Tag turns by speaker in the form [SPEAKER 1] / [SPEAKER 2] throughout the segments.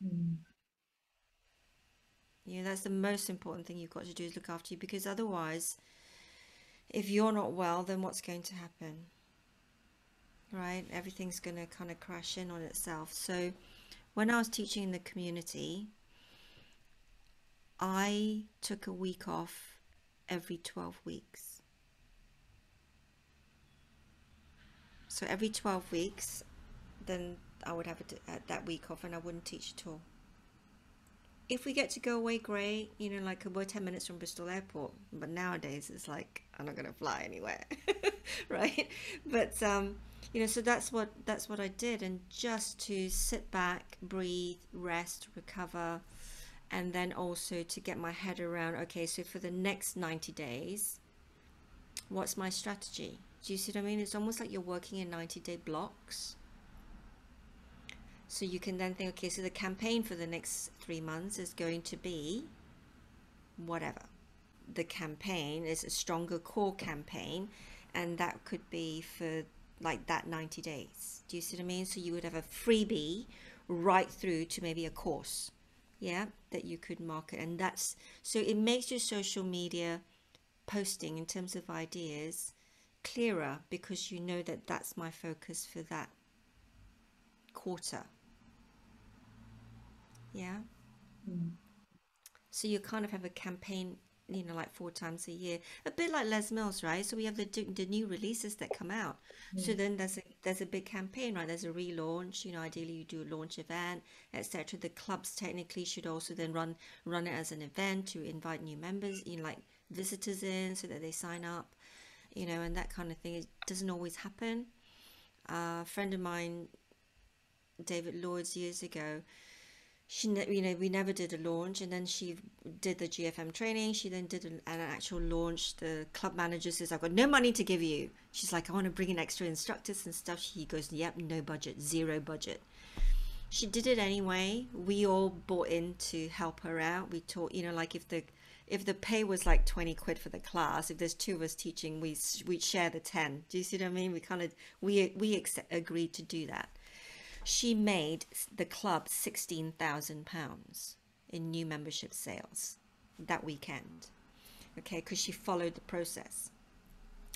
[SPEAKER 1] Mm.
[SPEAKER 2] You know, that's the most important thing you've got to do is look after you, because otherwise, if you're not well, then what's going to happen, right? Everything's going to kind of crash in on itself. So when I was teaching in the community, I took a week off every 12 weeks. So every 12 weeks, then I would have that week off and I wouldn't teach at all. If we get to go away, great. You know, like we're 10 minutes from Bristol Airport, but nowadays it's like I'm not gonna fly anywhere, right? But you know, so that's what I did, and just to sit back, breathe, rest, recover, and then also to get my head around, okay, so for the next 90 days, what's my strategy? Do you see what I mean? It's almost like you're working in 90-day blocks. So you can then think, okay, so the campaign for the next 3 months is going to be whatever. The campaign is a stronger core campaign, and that could be for like that 90 days. Do you see what I mean? So you would have a freebie right through to maybe a course, yeah, that you could market. And that's so it makes your social media posting in terms of ideas clearer, because you know that that's my focus for that quarter, yeah.
[SPEAKER 1] Mm.
[SPEAKER 2] So you kind of have a campaign, you know, like 4 times a year, a bit like Les Mills, right? So we have the new releases that come out. So
[SPEAKER 1] Mm.
[SPEAKER 2] then there's a big campaign, right? There's a relaunch. You know, ideally you do a launch event, etc. The clubs technically should also then run it as an event to invite new members, you know, like visitors in, so that they sign up, you know, and that kind of thing. It doesn't always happen. A friend of mine, David Lloyd's, years ago, you know, we never did a launch, and then she did the GFM training. She then did an actual launch. The club manager says, I've got no money to give you. She's like, I want to bring in extra instructors and stuff. He goes, yep, no budget, zero budget. She did it anyway. We all bought in to help her out. We taught, you know, like if the pay was like 20 quid for the class, if there's two of us teaching, we'd share the 10. Do you see what I mean? We kind of agreed to do that. She made the club £16,000 in new membership sales that weekend. Okay, because she followed the process.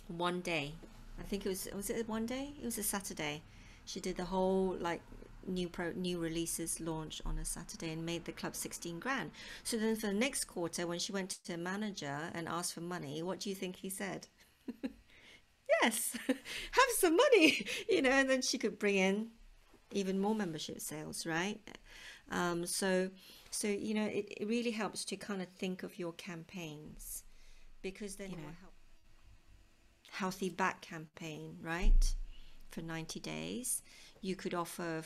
[SPEAKER 2] One day, I think was it one day? It was a Saturday. She did the whole like new releases launch on a Saturday and made the club 16 grand. So then for the next quarter, when she went to the manager and asked for money, what do you think he said? Yes, have some money, you know, and then she could bring in even more membership sales, right? So, you know, it really helps to kind of think of your campaigns, because then, you know, healthy back campaign, right? For 90 days, you could offer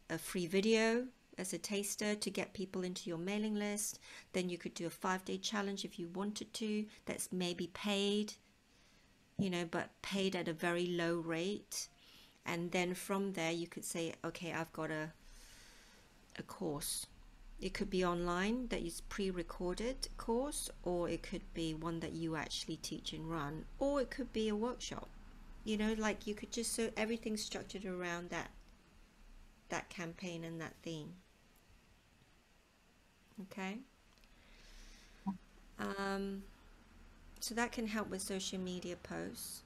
[SPEAKER 2] a free video as a taster to get people into your mailing list. Then you could do a 5-day challenge if you wanted to, that's maybe paid, you know, but paid at a very low rate. And then from there, you could say, okay, I've got a course. It could be online that is pre-recorded course, or it could be one that you actually teach and run, or it could be a workshop. You know, like you could just, so everything's structured around that campaign and that theme. Okay. Um, so that can help with social media posts.